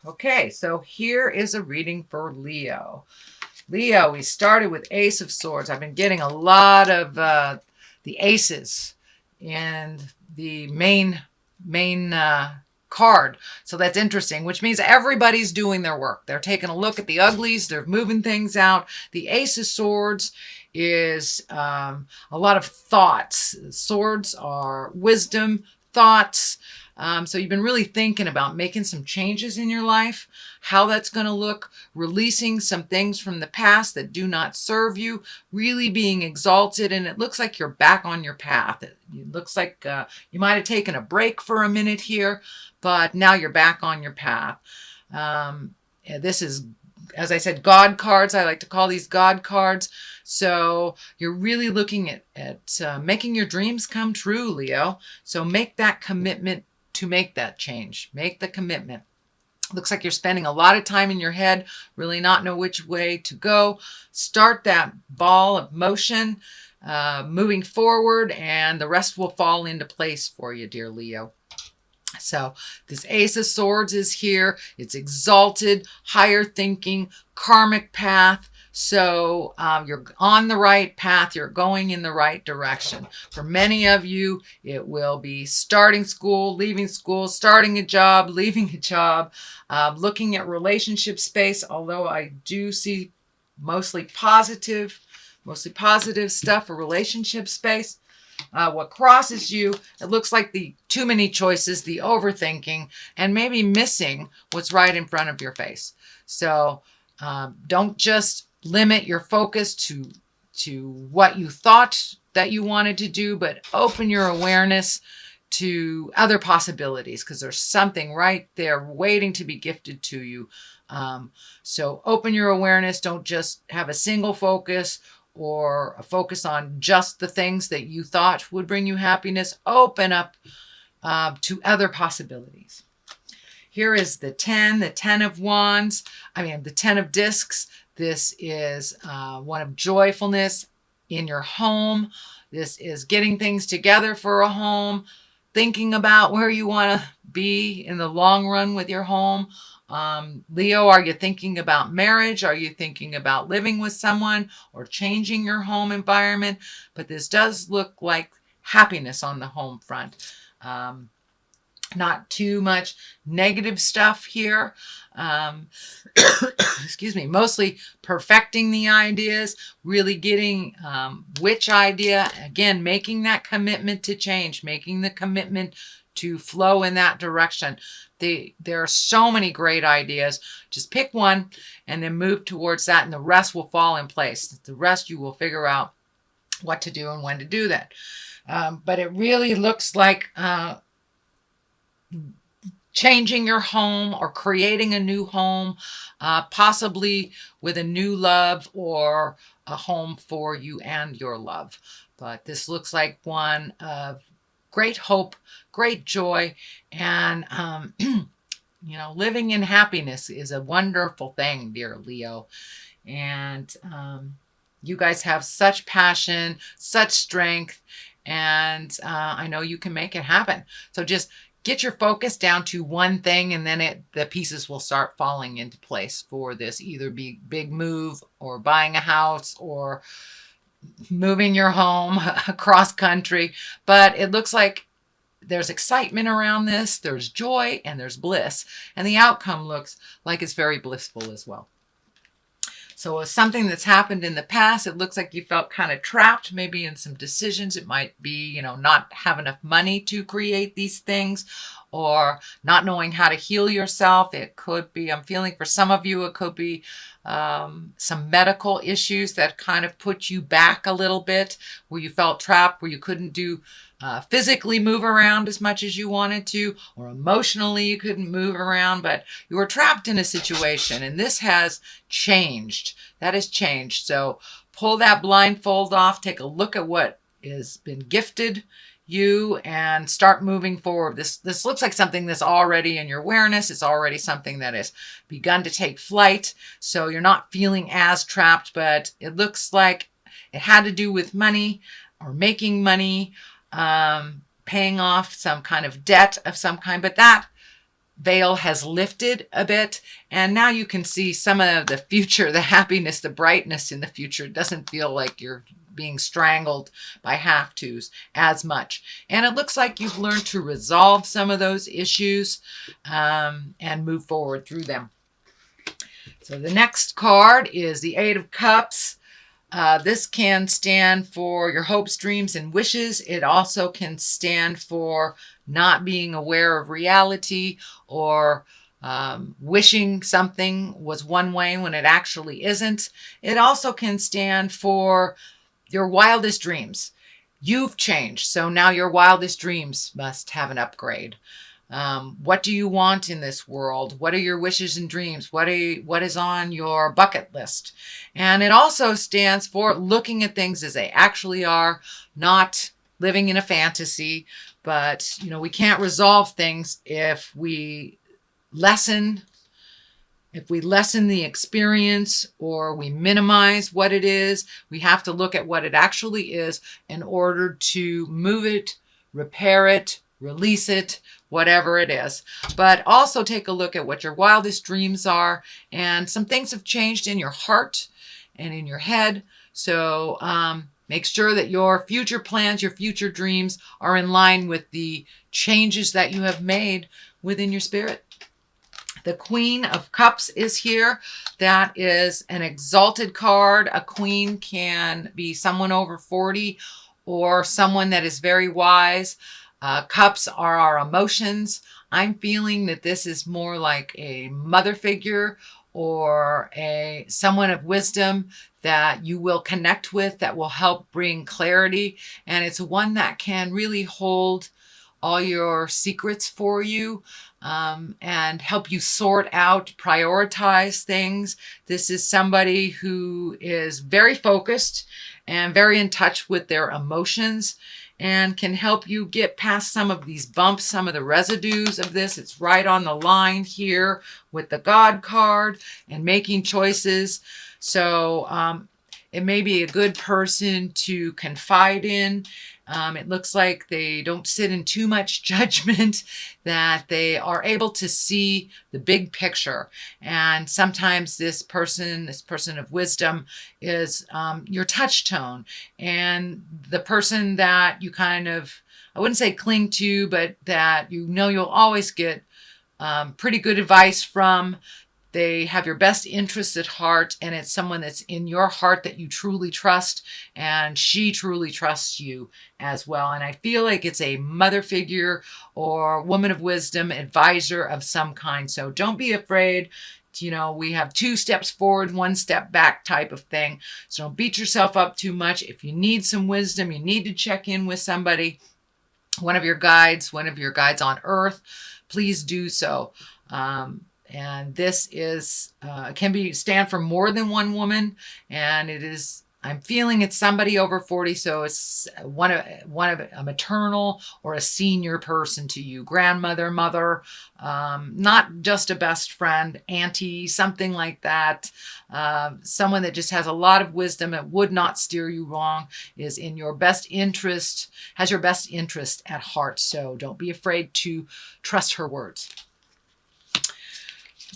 Okay, so here is a reading for Leo. Leo, we started with Ace of Swords. I've been getting a lot of the aces and the main card. So that's interesting, which means everybody's doing their work. They're taking a look at the uglies. They're moving things out. The Ace of Swords is a lot of thoughts. Swords are wisdom, thoughts. So you've been really thinking about making some changes in your life, how that's going to look, releasing some things from the past that do not serve you, really being exalted. And it looks like you're back on your path. It looks like you might have taken a break for a minute here, but now you're back on your path. This is, as I said, God cards. I like to call these God cards. So you're really looking at making your dreams come true, Leo. So make that commitment to make that change. Make the commitment. Looks like you're spending a lot of time in your head, really not know which way to go. Start that ball of motion, moving forward, and the rest will fall into place for you, dear Leo. So this Ace of Swords is here. It's exalted, higher thinking, karmic path. So you're on the right path. You're going in the right direction. For many of you, it will be starting school, leaving school, starting a job, leaving a job, looking at relationship space, although I do see mostly positive stuff for relationship space. What crosses you, it looks like the too many choices, the overthinking, and maybe missing what's right in front of your face. So don't just limit your focus to what you thought that you wanted to do, but open your awareness to other possibilities, because there's something right there waiting to be gifted to you. So open your awareness. Don't just have a single focus or a focus on just the things that you thought would bring you happiness. Open up to other possibilities. Here is the 10 of wands. The 10 of discs. This is one of joyfulness in your home. This is getting things together for a home, thinking about where you want to be in the long run with your home. Leo, are you thinking about marriage? Are you thinking about living with someone or changing your home environment? But this does look like happiness on the home front. Not too much negative stuff here. Excuse me, mostly perfecting the ideas, really getting which idea, again, making that commitment to change, making the commitment to flow in that direction. There are so many great ideas. Just pick one and then move towards that, and the rest will fall in place. The rest you will figure out what to do and when to do that. But it really looks like changing your home or creating a new home, possibly with a new love or a home for you and your love. But this looks like one of great hope, great joy, and living in happiness is a wonderful thing, dear Leo. And you guys have such passion, such strength, and I know you can make it happen. So just get your focus down to one thing, and then the pieces will start falling into place for this either big move or buying a house or moving your home across country. But it looks like there's excitement around this, there's joy, and there's bliss. And the outcome looks like it's very blissful as well. So it's something that's happened in the past. It looks like you felt kind of trapped maybe in some decisions. It might be, not have enough money to create these things, or not knowing how to heal yourself. It could be, I'm feeling for some of you, it could be some medical issues that kind of put you back a little bit, where you felt trapped, where you couldn't physically move around as much as you wanted to, or emotionally you couldn't move around, but you were trapped in a situation, and this has changed. That has changed. So pull that blindfold off, take a look at what has been gifted you, and start moving forward. This looks like something that's already in your awareness. It's already something that has begun to take flight. So you're not feeling as trapped, but it looks like it had to do with money or making money, paying off some kind of debt of some kind. But veil has lifted a bit, and now you can see some of the future, the happiness, the brightness in the future. It doesn't feel like you're being strangled by have-tos as much. And it looks like you've learned to resolve some of those issues and move forward through them. So the next card is the Eight of Cups. This can stand for your hopes, dreams, and wishes. It also can stand for not being aware of reality, or wishing something was one way when it actually isn't. It also can stand for your wildest dreams. You've changed, so now your wildest dreams must have an upgrade. What do you want in this world? What are your wishes and dreams? What is on your bucket list? And it also stands for looking at things as they actually are, not living in a fantasy. But, we can't resolve things if we lessen the experience, or we minimize what it is. We have to look at what it actually is in order to move it, repair it, release it, whatever it is. But also take a look at what your wildest dreams are. And some things have changed in your heart and in your head. So make sure that your future plans, your future dreams are in line with the changes that you have made within your spirit. The Queen of Cups is here. That is an exalted card. A queen can be someone over 40 or someone that is very wise. Cups are our emotions. I'm feeling that this is more like a mother figure or someone of wisdom that you will connect with, that will help bring clarity. And it's one that can really hold all your secrets for you and help you sort out, prioritize things. This is somebody who is very focused and very in touch with their emotions, and can help you get past some of these bumps, some of the residues of this. It's right on the line here with the God card and making choices. So it may be a good person to confide in. It looks like they don't sit in too much judgment, that they are able to see the big picture. And sometimes this person of wisdom is your touch tone, and the person that you kind of, I wouldn't say cling to, but that you'll always get pretty good advice from. They have your best interests at heart, and it's someone that's in your heart that you truly trust, and she truly trusts you as well. And I feel like it's a mother figure or woman of wisdom, advisor of some kind. So don't be afraid. We have 2 steps forward, 1 step back type of thing. So don't beat yourself up too much. If you need some wisdom, you need to check in with somebody, one of your guides on earth, please do so. And this is can stand for more than one woman, and it is, I'm feeling it's somebody over 40, so it's one of a maternal or a senior person to you, grandmother, mother, not just a best friend, auntie, something like that. Someone that just has a lot of wisdom and would not steer you wrong, is in your best interest, has your best interest at heart. So don't be afraid to trust her words.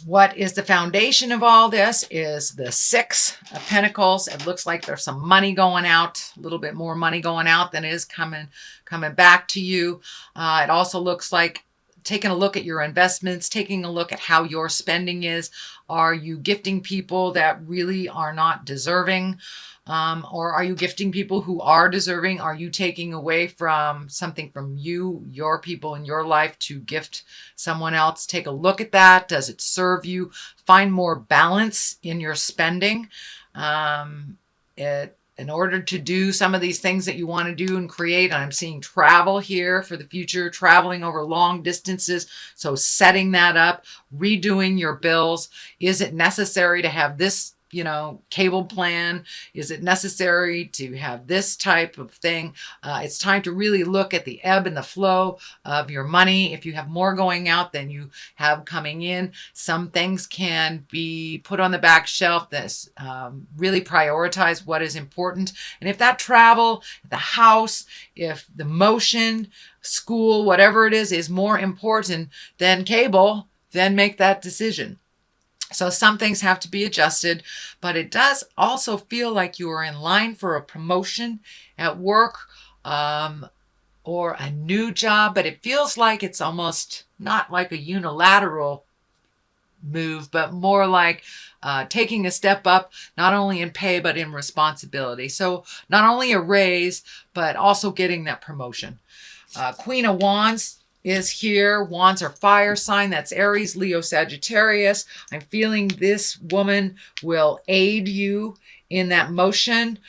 What is the foundation of all this is the 6 of Pentacles. It looks like there's some money going out, a little bit more money going out than is coming back to you. It also looks like taking a look at your investments, taking a look at how your spending is. Are you gifting people that really are not deserving? Or are you gifting people who are deserving? Are you taking away from something from you, your people in your life, to gift someone else? Take a look at that. Does it serve you? Find more balance in your spending. In order to do some of these things that you want to do and create, I'm seeing travel here for the future, traveling over long distances. So setting that up, redoing your bills. Is it necessary to have this cable plan? Is it necessary to have this type of thing? It's time to really look at the ebb and the flow of your money. If you have more going out than you have coming in, some things can be put on the back shelf. This really prioritize what is important. And if that travel, the house, if the motion, school, whatever it is more important than cable, then make that decision. So some things have to be adjusted, but it does also feel like you are in line for a promotion at work, or a new job, but it feels like it's almost not like a unilateral move, but more like taking a step up, not only in pay, but in responsibility. So not only a raise, but also getting that promotion. Queen of Wands is here. Wands are fire sign. That's Aries, Leo, Sagittarius. I'm feeling this woman will aid you in that motion.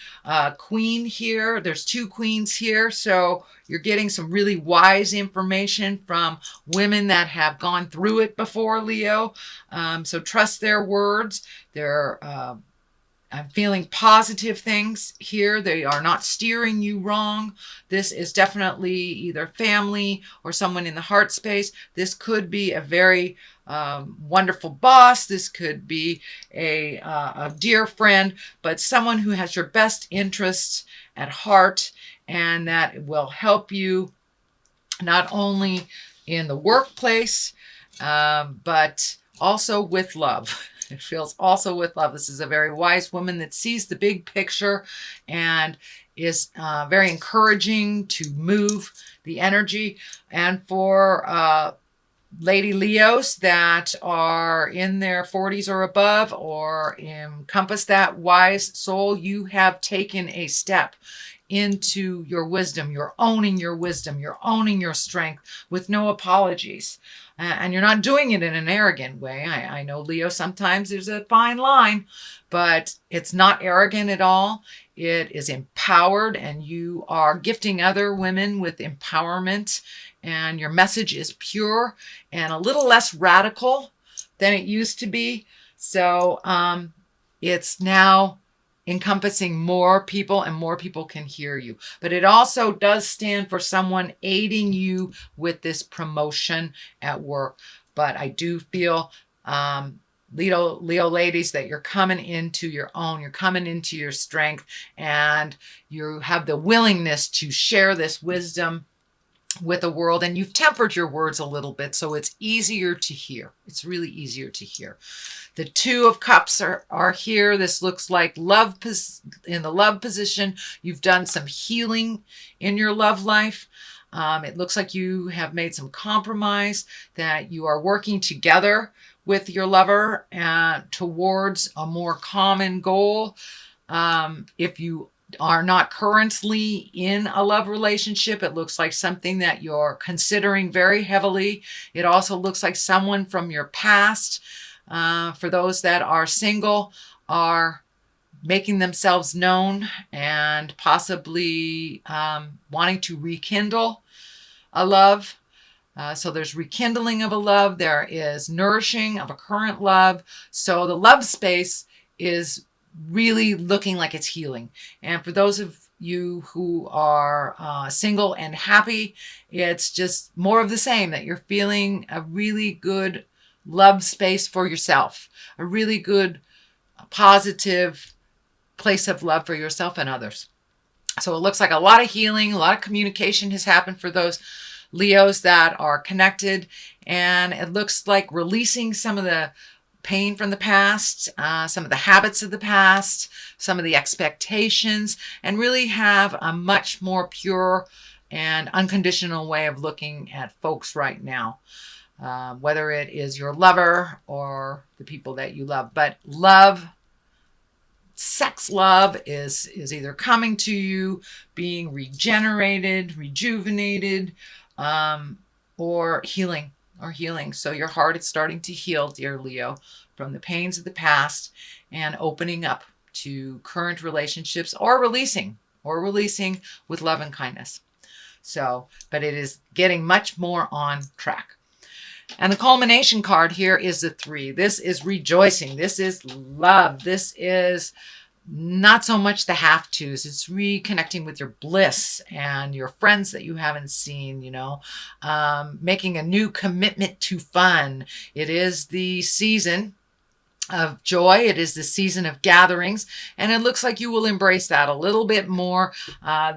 Queen here. There's two queens here. So you're getting some really wise information from women that have gone through it before, Leo. So trust their words. I'm feeling positive things here. They are not steering you wrong. This is definitely either family or someone in the heart space. This could be a very wonderful boss. This could be a dear friend, but someone who has your best interests at heart and that will help you not only in the workplace, but also with love. It feels also with love. This is a very wise woman that sees the big picture and is very encouraging to move the energy. And for Lady Leos that are in their 40s or above or encompass that wise soul, you have taken a step into your wisdom. You're owning your wisdom. You're owning your strength with no apologies. And you're not doing it in an arrogant way. I know, Leo, sometimes there's a fine line, but it's not arrogant at all. It is empowered, and you are gifting other women with empowerment, and your message is pure and a little less radical than it used to be. So it's now encompassing more people, and more people can hear you. But it also does stand for someone aiding you with this promotion at work. But I do feel, Leo ladies, that you're coming into your own, you're coming into your strength, and you have the willingness to share this wisdom with the world, and you've tempered your words a little bit, so it's easier to hear. It's really easier to hear. The Two of Cups are here. This looks like love in the love position. You've done some healing in your love life. It looks like you have made some compromise, that you are working together with your lover towards a more common goal. If you are not currently in a love relationship, it looks like something that you're considering very heavily. It also looks like someone from your past, for those that are single, are making themselves known and possibly wanting to rekindle a love. So there's rekindling of a love. There is nourishing of a current love. So the love space is really looking like it's healing. And for those of you who are single and happy, it's just more of the same, that you're feeling a really good love space for yourself, a really good positive place of love for yourself and others. So it looks like a lot of healing, a lot of communication has happened for those Leos that are connected, and it looks like releasing some of the pain from the past, some of the habits of the past, some of the expectations, and really have a much more pure and unconditional way of looking at folks right now, whether it is your lover or the people that you love. But love, sex love is either coming to you, being regenerated, rejuvenated, or healing. So your heart is starting to heal, dear Leo, from the pains of the past and opening up to current relationships, or releasing with love and kindness. So, but it is getting much more on track. And the culmination card here is the 3. This is rejoicing. This is love. This is not so much the have-tos. It's reconnecting with your bliss and your friends that you haven't seen, making a new commitment to fun. It is the season of joy. It is the season of gatherings, and it looks like you will embrace that a little bit more.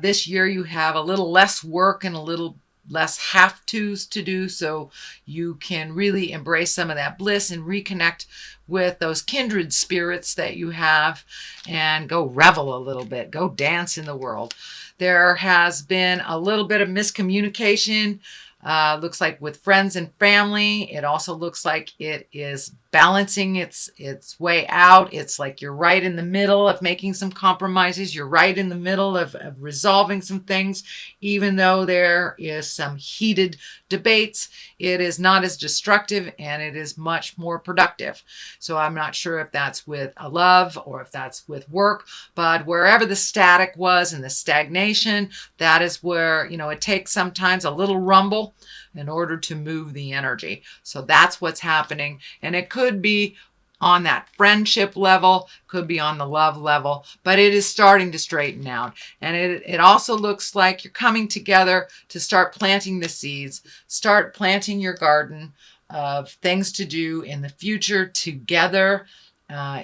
This year you have a little less work and a little less have-tos to do, so you can really embrace some of that bliss and reconnect with those kindred spirits that you have and go revel a little bit, go dance in the world. There has been a little bit of miscommunication. Looks like with friends and family. It also looks like it is balancing its way out. It's like you're right in the middle of making some compromises. You're right in the middle of resolving some things. Even though there is some heated debates, it is not as destructive and it is much more productive. So I'm not sure if that's with a love or if that's with work, but wherever the static was and the stagnation, that is where, it takes sometimes a little rumble in order to move the energy. So that's what's happening. And it could be on that friendship level, could be on the love level, but it is starting to straighten out. And it also looks like you're coming together to start planting the seeds, start planting your garden of things to do in the future together,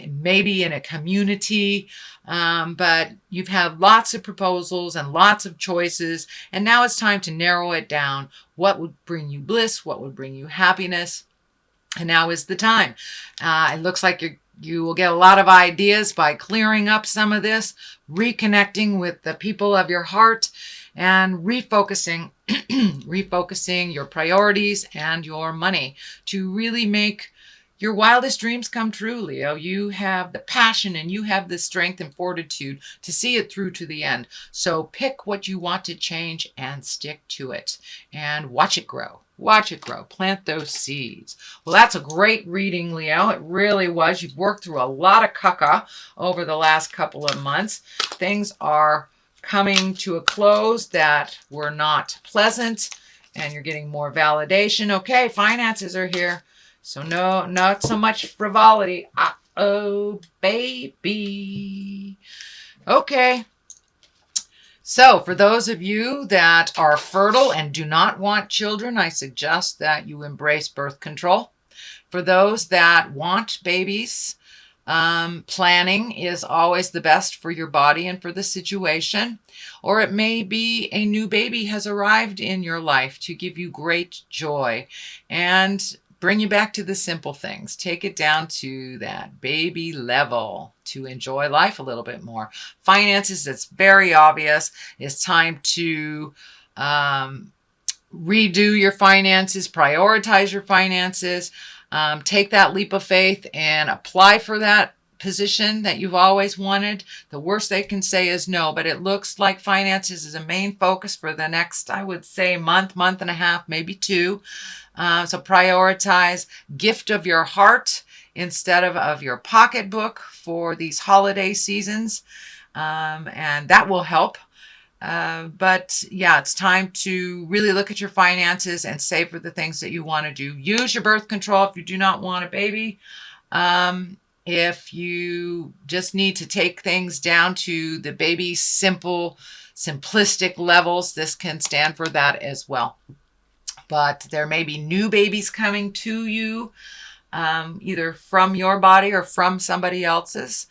maybe in a community, but you've had lots of proposals and lots of choices, and now it's time to narrow it down. What would bring you bliss? What would bring you happiness? And now is the time. It looks like you will get a lot of ideas by clearing up some of this, reconnecting with the people of your heart, and refocusing your priorities and your money to really make your wildest dreams come true, Leo. You have the passion and you have the strength and fortitude to see it through to the end. So pick what you want to change and stick to it and watch it grow. Watch it grow. Plant those seeds. Well, that's a great reading, Leo. It really was. You've worked through a lot of caca over the last couple of months. Things are coming to a close that were not pleasant, and you're getting more validation. Okay, finances are here. So no, not so much frivolity. Uh-oh, baby. Okay. So for those of you that are fertile and do not want children, I suggest that you embrace birth control. For those that want babies, planning is always the best for your body and for the situation. Or it may be a new baby has arrived in your life to give you great joy and bring you back to the simple things. Take it down to that baby level to enjoy life a little bit more. Finances, it's very obvious. It's time to redo your finances, prioritize your finances, take that leap of faith and apply for that position that you've always wanted. The worst they can say is no, but it looks like finances is a main focus for the next, I would say, month and a half, maybe 2. So prioritize gift of your heart instead of your pocketbook for these holiday seasons. And that will help. But yeah, it's time to really look at your finances and save for the things that you want to do. Use your birth control if you do not want a baby. If you just need to take things down to the baby simplistic levels, this can stand for that as well. But there may be new babies coming to you, either from your body or from somebody else's.